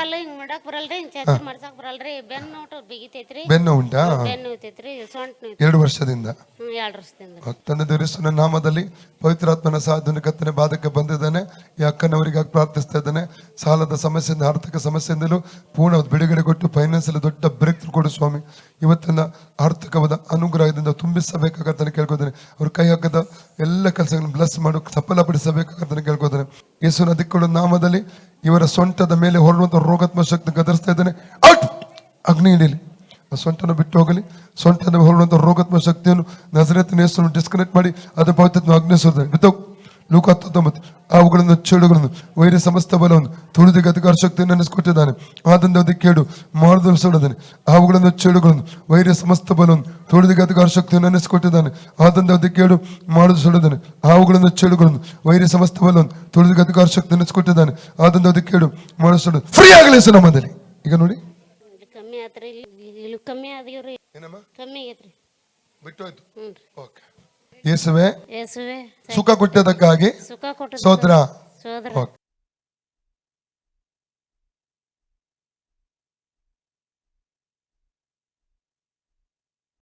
ಕಾಲು ಹಿಂಗ್ ಮಾಡಕ್ ಬರಲ್ರಿ, ಹಿಂಗ್ ಚೇಚರ್ ಮಾಡ್ಸಕ್ ಬರಲ್ರಿ, ಬೆನ್ನು ನೋಟು ಬಿಗಿತೈತ್ರಿ, ಬೆನ್ನು ಉಂಟಾ? ಬೆನ್ನು ಐತೈತ್ರಿ, ಸೊಂಟ 2 ವರ್ಷದಿಂದ. 2 ವರ್ಷದಿಂದ. ತಂದೆ ದೇವರ ನಾಮದಲ್ಲಿ ಪವಿತ್ರಾತ್ಮನ ಸಾಧನೆ ಕತ್ತನೆ ಬಾಧಕ ಬಂದಿದ್ದಾನೆ. ಈ ಅಕ್ಕನವರಿಗಾಗಿ ಪ್ರಾರ್ಥಿಸ್ತಾ ಇದ್ದಾನೆ. ಸಾಲದ ಸಮಸ್ಯೆಯಿಂದ, ಆರ್ಥಿಕ ಸಮಸ್ಯೆಯಿಂದಲೂ ಪೂರ್ಣ ಬಿಡುಗಡೆ ಕೊಟ್ಟು ಫೈನಾನ್ಸಿಯಲ್ ದೊಡ್ಡ ಬ್ರೇಕ್ ಥ್ರೂ ಕೊಡು ಸ್ವಾಮಿ. ಇವತ್ತಿನ ಆರ್ಥಿಕವಾದ ಅನುಗ್ರಹದಿಂದ ತುಂಬಿಸಬೇಕಾಗತ್ತಾನೆ ಕೇಳ್ಕೊತಾನೆ. ಅವ್ರ ಕೈ ಹಾಕದ ಎಲ್ಲ ಕೆಲಸಗಳನ್ನು ಬ್ಲೆಸ್ ಮಾಡು, ಸಫಲಪಡಿಸಬೇಕಾಗತ್ತಾನೆ ಕೇಳ್ಕೊತಾನೆ. ಯೇಸುವಿನ ಅಧಿಕಗಳ ನಾಮದಲ್ಲಿ ಇವರ ಸೊಂಟದ ಮೇಲೆ ಹೊರಡುವಂತ ರೋಗಾತ್ಮ ಶಕ್ತಿ ಗದರಿಸ್ತಾ ಇದ್ದಾನೆ. ಔಟ್! ಅಗ್ನಿ ಹಿಡೀಲಿ, ಸೊಂಟನ ಬಿಟ್ಟು ಹೋಗಲಿ. ಸೊಂಟದ ಹೊರಡುವಂತ ರೋಗಾತ್ಮ ಶಕ್ತಿಯನ್ನು ನಜರೇತಿನ ಯೇಸುವನ್ನು ಡಿಸ್ಕನೆಕ್ಟ್ ಮಾಡಿ ಅದು ಪವಿತ್ರ ಅಗ್ನಿಸುತ್ತದೆ. ಬಿತ್ತೋಗ್ ಲೂಕ 19 ಅವುಗಳನ್ನು ಚೇಡುಗಳನ್ನು ವೈರ್ಯ ಸಮಸ್ತ ಬಲವನ್ನು ತುಳಿದಿಗೆ ಅಧಿಕಾರ ಶಕ್ತಿಯನ್ನು ನೆನೆಸಿಕೊಟ್ಟಿದ್ದಾನೆ. ಆದಂದ ಅದಕ್ಕೆ ಕೇಳು ಮಾಡಿದನೆ. ಅವುಗಳನ್ನು ಚೇಡುಗಳನ್ನು ವೈರ್ಯ ಸಮಸ್ತ ಬಲವನ್ನು ತುಳಿದಿಗೆ ಅಧಿಕಾರ ಶಕ್ತಿಯನ್ನು ನೆನೆಸಿಕೊಟ್ಟಿದ್ದಾನೆ. ಆದಂದ ಅದಕ್ಕೆ ಕೇಳು ಮಾಡುದು ಸುಳಿದಾನೆ. ಅವುಗಳನ್ನು ಚೇಡುಗಳನ್ನು ವೈರ್ಯ ಸಮಸ್ತ ಬಲವನ್ನು ತುಳಿದಿಗೆ ಅಧಿಕಾರ ಶಕ್ತಿ ನೆನೆಸಿಕೊಟ್ಟಿದ್ದಾನೆ. ಆದಂದ ಅದಕ್ಕೆ ಕೇಳು ಮಾಡುದು ಸುಳಿದ ಫ್ರೀ ಆಗಲಿ ಸರ್ ನಮ್ಮದಲ್ಲಿ. ಈಗ ನೋಡಿ ಕಮ್ಮಿ ಆತ್ರಿ, ಇಲ್ಲಿ ಕಮ್ಮಿ ಆದ್ರಿ, ಕಮ್ಮಿ ಆಗೈತ್ರಿ, ಬಿಟ್ಟೋಯ್ತು. ಓಕೆ. ಯೇಸುವೆ ಯೇಸುವೆ ಸುಖ ಕೊಟ್ಟದಕ್ಕಾಗಿ ಸುಖ ಕೊಟ್ಟು ಸ್ತೋತ್ರ. ಸೋದರ ಓಕೆ.